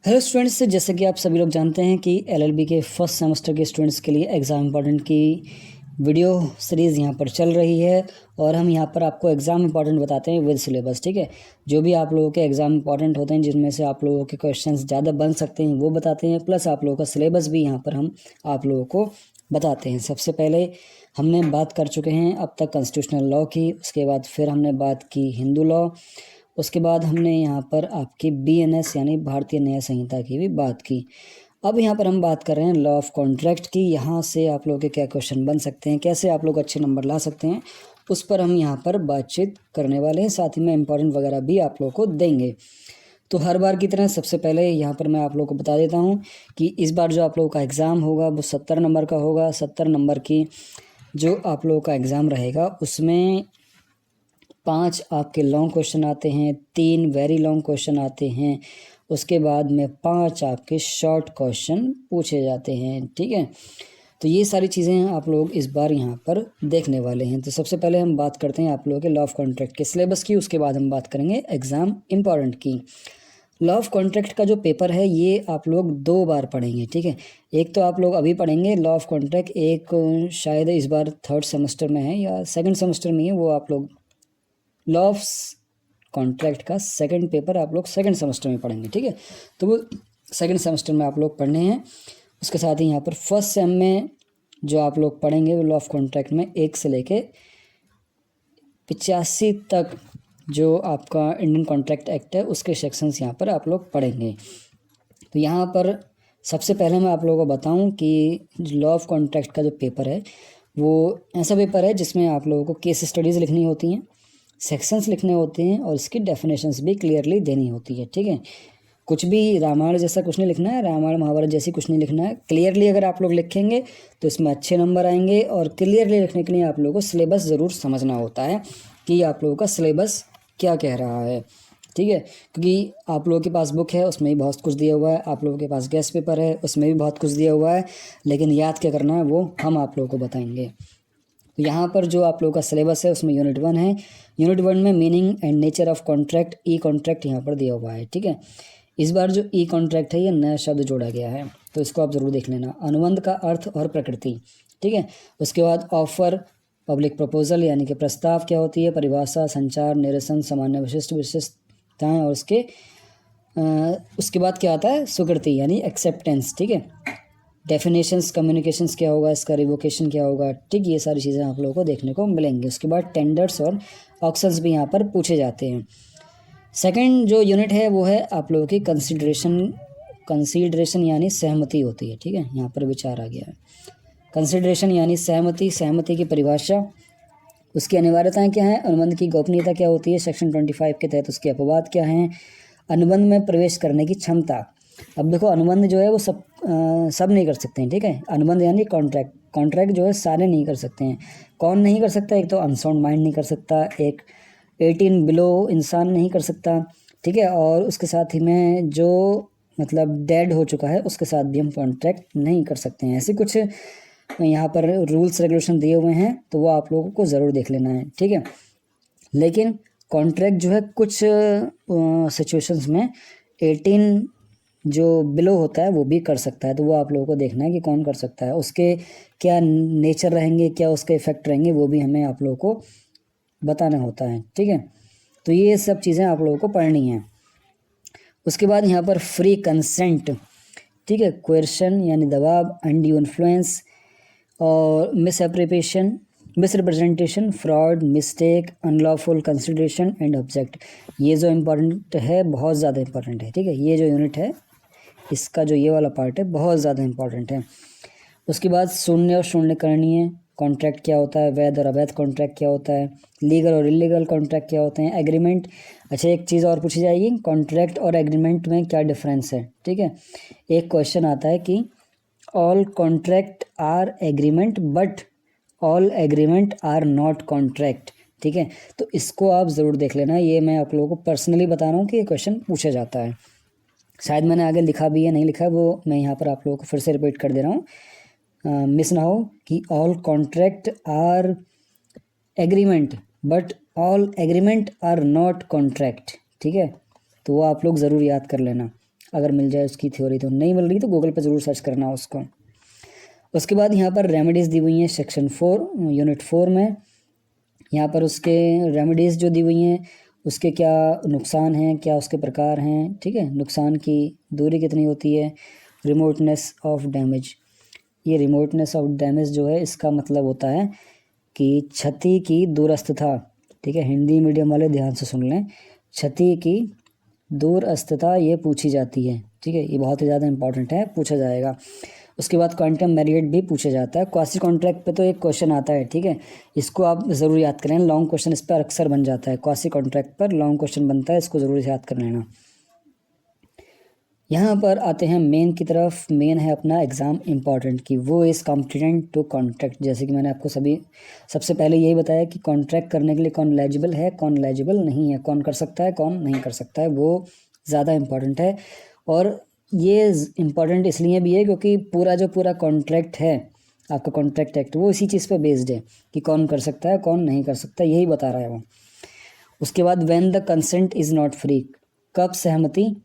Hello students, जैसे कि आप सभी लोग जानते हैं कि एलएलबी के फर्स्ट सेमेस्टर के स्टूडेंट्स के लिए एग्ज़ाम इंपॉर्टेंट की वीडियो सीरीज़ यहाँ पर चल रही है और हम यहाँ पर आपको एग्ज़ाम इंपॉर्टेंट बताते हैं विद सिलेबस। ठीक है, जो भी आप लोगों के एग्ज़ाम इंपॉर्टेंट होते हैं जिनमें से आप लोगों के क्वेश्चंस ज़्यादा बन सकते हैं वो बताते हैं, प्लस आप लोगों का सिलेबस भी यहाँ पर हम आप लोगों को बताते हैं। सबसे पहले हमने बात कर चुके हैं अब तक कॉन्स्टिट्यूशनल लॉ की, उसके बाद फिर हमने बात की हिंदू लॉ, उसके बाद हमने यहाँ पर आपकी बीएनएस यानी भारतीय न्याय संहिता की भी बात की। अब यहाँ पर हम बात कर रहे हैं लॉ ऑफ कॉन्ट्रैक्ट की। यहाँ से आप लोगों के क्या क्वेश्चन बन सकते हैं, कैसे आप लोग अच्छे नंबर ला सकते हैं, उस पर हम यहाँ पर बातचीत करने वाले हैं। साथ ही में इंपॉर्टेंट वगैरह भी आप लोगों को देंगे। तो हर बार की तरह सबसे पहले यहाँ पर मैं आप लोगों को बता देता हूँ कि इस बार जो आप लोगों का एग्ज़ाम होगा वो 70 नंबर का होगा। 70 नंबर की जो आप लोगों का एग्ज़ाम रहेगा उसमें 5 आपके लॉन्ग क्वेश्चन आते हैं, 3 वेरी लॉन्ग क्वेश्चन आते हैं, उसके बाद में 5 आपके शॉर्ट क्वेश्चन पूछे जाते हैं। ठीक है, तो ये सारी चीज़ें आप लोग इस बार यहाँ पर देखने वाले हैं। तो सबसे पहले हम बात करते हैं आप लोगों के लॉ ऑफ कॉन्ट्रैक्ट के सिलेबस की, उसके बाद हम बात करेंगे एग्ज़ाम इम्पॉर्टेंट की। लॉ ऑफ कॉन्ट्रैक्ट का जो पेपर है ये आप लोग 2 बार पढ़ेंगे। ठीक है, एक तो आप लोग अभी पढ़ेंगे लॉ ऑफ कॉन्ट्रैक्ट, एक शायद इस बार 3rd सेमेस्टर में है या 2nd सेमेस्टर में है, वो आप लोग लॉ ऑफ कॉन्ट्रैक्ट का सेकंड पेपर आप लोग 2nd सेमेस्टर में पढ़ेंगे। ठीक है, तो वो 2nd सेमेस्टर में आप लोग पढ़ने हैं। उसके साथ ही यहाँ पर फर्स्ट सेम में जो आप लोग पढ़ेंगे वो लॉ ऑफ कॉन्ट्रैक्ट में 1 से लेके 85 तक जो आपका इंडियन कॉन्ट्रैक्ट एक्ट है उसके सेक्शंस यहाँ पर आप लोग पढ़ेंगे। तो यहाँ पर सबसे पहले मैं आप लोगों को बताऊं कि लॉ ऑफ कॉन्ट्रैक्ट का जो पेपर है वो ऐसा पेपर है जिसमें आप लोगों को केस स्टडीज़ लिखनी होती हैं, सेक्शंस लिखने होते हैं और इसकी डेफिनेशंस भी क्लियरली देनी होती है। ठीक है, कुछ भी रामायण जैसा कुछ नहीं लिखना है, रामायण महाभारत जैसी कुछ नहीं लिखना है। क्लियरली अगर आप लोग लिखेंगे तो इसमें अच्छे नंबर आएंगे। और क्लियरली लिखने के लिए आप लोगों को सिलेबस ज़रूर समझना होता है कि आप लोगों का सिलेबस क्या कह रहा है। ठीक है, क्योंकि आप लोगों के पास बुक है उसमें भी बहुत कुछ दिया हुआ है, आप लोगों के पास गेस्ट पेपर है उसमें भी बहुत कुछ दिया हुआ है, लेकिन याद क्या करना है वो हम आप लोगों को बताएंगे। तो यहाँ पर जो आप लोगों का सिलेबस है उसमें यूनिट 1 है। यूनिट 1 में meaning and nature of contract, E contract यहाँ पर दिया हुआ है। ठीक है, इस बार जो ई कॉन्ट्रैक्ट है ये नया शब्द जोड़ा गया है तो इसको आप ज़रूर देख लेना। अनुबंध का अर्थ और प्रकृति। ठीक है, उसके बाद ऑफर, पब्लिक प्रपोजल यानी कि प्रस्ताव क्या होती है, परिभाषा, संचार, निरसन, सामान्य विशिष्ट विशेषताएँ और उसके बाद क्या आता है, स्वीकृति यानी एक्सेप्टेंस। ठीक है, डेफिनेशंस, कम्युनिकेशंस क्या होगा, इसका रिवोकेशन क्या होगा। ठीक, ये सारी चीज़ें आप लोगों को देखने को मिलेंगी। उसके बाद टेंडर्स और ऑक्शंस भी यहाँ पर पूछे जाते हैं। सेकंड जो यूनिट है वो है आप लोगों की कंसीडरेशन यानी सहमति होती है। ठीक है, यहाँ पर विचार आ गया है। कंसीडरेशन यानी सहमति, सहमति की परिभाषा, उसकी अनिवार्यताएं क्या हैं, अनुबंध की गोपनीयता क्या होती है, सेक्शन 25 के तहत उसके अपवाद क्या हैं, अनुबंध में प्रवेश करने की क्षमता। अब देखो अनुबंध जो है वो सब नहीं कर सकते हैं। ठीक है, अनुबंध यानी कॉन्ट्रैक्ट जो है सारे नहीं कर सकते हैं। कौन नहीं कर सकता, एक तो अनसाउंड माइंड नहीं कर सकता, एक 18 बिलो इंसान नहीं कर सकता। ठीक है, और उसके साथ ही में जो मतलब डेड हो चुका है उसके साथ भी हम कॉन्ट्रैक्ट नहीं कर सकते हैं। ऐसे कुछ यहाँ पर रूल्स रेगुलेशन दिए हुए हैं तो वो आप लोगों को ज़रूर देख लेना है। ठीक है, लेकिन कॉन्ट्रैक्ट जो है कुछ सिचुएशंस में 18 जो बिलो होता है वो भी कर सकता है, तो वो आप लोगों को देखना है कि कौन कर सकता है, उसके क्या नेचर रहेंगे, क्या उसके इफ़ेक्ट रहेंगे, वो भी हमें आप लोगों को बताना होता है। ठीक है, तो ये सब चीज़ें आप लोगों को पढ़नी हैं। उसके बाद यहाँ पर फ्री कंसेंट। ठीक है, कोएर्शन यानी दबाव, अनड्यू इन्फ्लुएंस और misrepresentation, fraud, mistake, unlawful consideration and object. ये जो इम्पोर्टेंट है बहुत ज़्यादा इम्पोर्टेंट है। ठीक है, ये जो यूनिट है इसका जो ये वाला पार्ट है बहुत ज़्यादा इम्पोर्टेंट है। उसके बाद शून्य और शून्यकरणीय कॉन्ट्रैक्ट क्या होता है, वैध और अवैध कॉन्ट्रैक्ट क्या होता है, लीगल और इलीगल कॉन्ट्रैक्ट क्या होते हैं, एग्रीमेंट। अच्छा, एक चीज़ और पूछी जाएगी, कॉन्ट्रैक्ट और एग्रीमेंट में क्या डिफरेंस है। ठीक है, एक क्वेश्चन आता है कि all contract are agreement but all agreement are not contract. ठीक है, तो इसको आप ज़रूर देख लेना। ये मैं आप लोगों को पर्सनली बता रहा हूँ कि ये क्वेश्चन पूछा जाता है। शायद मैंने आगे लिखा भी है, नहीं लिखा है, वो मैं यहाँ पर आप लोगों को फिर से रिपीट कर दे रहा हूँ, मिस ना हो कि all contract are agreement but all agreement are not contract. ठीक है, तो वो आप लोग ज़रूर याद कर लेना। अगर मिल जाए उसकी थ्योरी, तो नहीं मिल रही तो गूगल पर ज़रूर सर्च करना उसको। उसके बाद यहाँ पर रेमेडीज़ दी हुई हैं सेक्शन 4 यूनिट 4 में। यहाँ पर उसके रेमेडीज़ जो दी हुई हैं उसके क्या नुकसान हैं, क्या उसके प्रकार हैं, ठीक है। नुकसान की दूरी कितनी होती है, रिमोटनेस ऑफ डैमेज। ये रिमोटनेस ऑफ डैमेज जो है इसका मतलब होता है कि क्षति की दूरस्थता, ठीक है। हिंदी मीडियम वाले ध्यान से सुन लें, क्षति की दूरस्थता ये पूछी जाती है, ठीक है। ये बहुत ही ज़्यादा इंपॉर्टेंट है, पूछा जाएगा। उसके बाद क्वांटम मेरिट भी पूछा जाता है। क्वासी कॉन्ट्रैक्ट पे तो एक क्वेश्चन आता है, ठीक है, इसको आप ज़रूर याद करें। लॉन्ग क्वेश्चन इस पर अक्सर बन जाता है, क्वासी कॉन्ट्रैक्ट पर लॉन्ग क्वेश्चन बनता है, इसको ज़रूर याद कर लेना। यहाँ पर आते हैं मेन की तरफ। मेन है अपना एग्ज़ाम इम्पॉर्टेंट की, वो इज़ कॉम्पिटेंट टू कॉन्ट्रैक्ट। जैसे कि मैंने आपको सबसे पहले यही बताया कि कॉन्ट्रैक्ट करने के लिए कौन एलिजिबल है, कौन एलिजिबल नहीं है, कौन कर सकता है, कौन नहीं कर सकता है, वो ज़्यादा इम्पॉर्टेंट है। और ये इम्पॉर्टेंट इसलिए भी है क्योंकि पूरा कॉन्ट्रैक्ट है आपका, कॉन्ट्रैक्ट एक्ट, वो इसी चीज़ पर बेस्ड है कि कौन कर सकता है, कौन नहीं कर सकता, यही बता रहा है वो। उसके बाद when the consent is not free, कब सहमति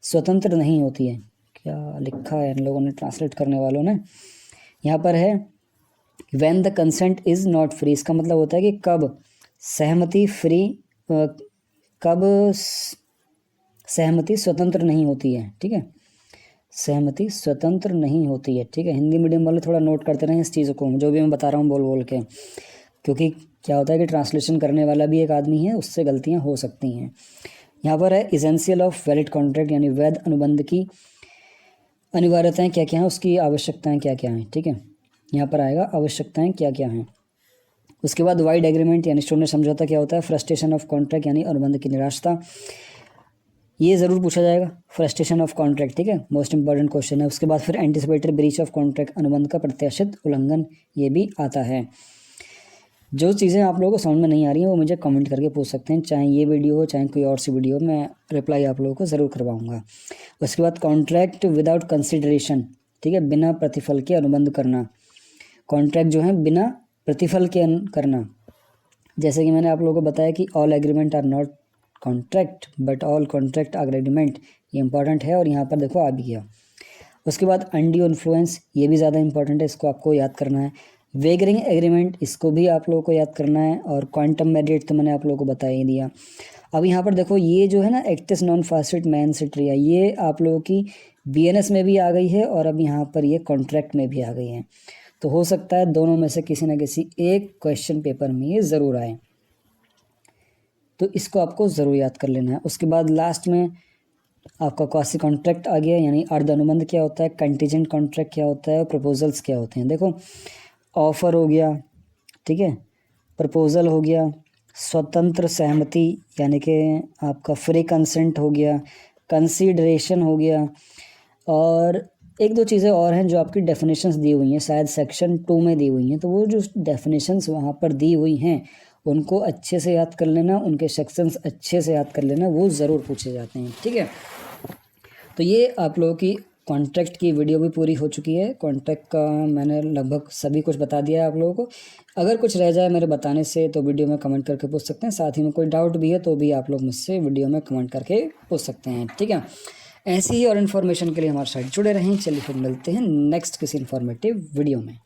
स्वतंत्र नहीं होती है। क्या लिखा है इन लोगों ने, ट्रांसलेट करने वालों ने। यहाँ पर है when the consent is not free, इसका मतलब होता है कि कब सहमति कब सहमति स्वतंत्र नहीं होती है, ठीक है। सहमति स्वतंत्र नहीं होती है, ठीक है। हिंदी मीडियम वाले थोड़ा नोट करते रहें इस चीज़ को, जो भी मैं बता रहा हूँ बोल बोल के, क्योंकि क्या होता है कि ट्रांसलेशन करने वाला भी एक आदमी है, उससे गलतियाँ हो सकती हैं। यहाँ पर है इसेंशियल ऑफ वैलिड कॉन्ट्रैक्ट, यानी वैध अनुबंध की अनिवार्यताएं क्या क्या हैं, उसकी आवश्यकताएं क्या क्या हैं, ठीक है। यहाँ पर आएगा आवश्यकताएं क्या क्या हैं। उसके बाद वाइड एग्रीमेंट यानी शून्य समझौता क्या होता है, फ्रस्ट्रेशन ऑफ कॉन्ट्रैक्ट यानी अनुबंध की निराशता, ये ज़रूर पूछा जाएगा, फ्रस्ट्रेशन ऑफ कॉन्ट्रैक्ट, ठीक है, मोस्ट इंपॉर्टेंट क्वेश्चन है। उसके बाद फिर एंटिसिपेटरी ब्रीच ऑफ कॉन्ट्रैक्ट, अनुबंध का प्रत्याशित उल्लंघन, ये भी आता है। जो चीज़ें आप लोगों को समझ में नहीं आ रही हैं वो मुझे कमेंट करके पूछ सकते हैं, चाहे ये वीडियो हो चाहे कोई और सी वीडियो, मैं रिप्लाई आप लोगों को ज़रूर करवाऊँगा। उसके बाद कॉन्ट्रैक्ट विदाउट कंसिडरेशन, ठीक है, बिना प्रतिफल के अनुबंध करना। कॉन्ट्रैक्ट जो है बिना प्रतिफल के करना, जैसे कि मैंने आप लोगों को बताया कि all agreement are not contract but all contract are agreement, ये इंपॉर्टेंट है और यहाँ पर देखो आ भी गया। उसके बाद अनड्यू इन्फ्लुएंस, ये भी ज़्यादा इंपॉर्टेंट है, इसको आपको याद करना है। वेगरिंग एग्रीमेंट, इसको भी आप लोगों को याद करना है। और क्वांटम मेरिट तो मैंने आप लोगों को बता ही दिया। अब यहाँ पर देखो ये जो है ना एक्टिस नॉन फास्फेट मैन सिट्रिया, ये आप लोगों की बीएनएस में भी आ गई है और अब यहाँ पर ये कॉन्ट्रैक्ट में भी आ गई है, तो हो सकता है दोनों में से किसी न किसी एक क्वेश्चन पेपर में ये ज़रूर आए, तो इसको आपको ज़रूर याद कर लेना है। उसके बाद लास्ट में आपका क्वासी कॉन्ट्रैक्ट आ गया, यानी अर्ध अनुबंध क्या होता है, कंटीजेंट कॉन्ट्रैक्ट क्या होता है, प्रपोजल्स क्या होते हैं। देखो ऑफ़र हो गया, ठीक है, प्रपोजल हो गया, स्वतंत्र सहमति यानी कि आपका फ्री कंसेंट हो गया, कंसीडरेशन हो गया, और एक दो चीज़ें और हैं जो आपकी डेफिनेशंस दी हुई हैं, शायद सेक्शन 2 में दी हुई हैं, तो वो जो डेफिनेशंस वहाँ पर दी हुई हैं उनको अच्छे से याद कर लेना, उनके सेक्शंस अच्छे से याद कर लेना, वो ज़रूर पूछे जाते हैं, ठीक है। तो ये आप लोगों की कॉन्ट्रैक्ट की वीडियो भी पूरी हो चुकी है। कॉन्ट्रैक्ट का मैंने लगभग सभी कुछ बता दिया है आप लोगों को। अगर कुछ रह जाए मेरे बताने से तो वीडियो में कमेंट करके पूछ सकते हैं, साथ ही में कोई डाउट भी है तो भी आप लोग मुझसे वीडियो में कमेंट करके पूछ सकते हैं, ठीक है। ऐसी ही और इन्फॉर्मेशन के लिए हमारे साथ जुड़े रहें। चलिए फिर मिलते हैं नेक्स्ट किसी इन्फॉर्मेटिव वीडियो में।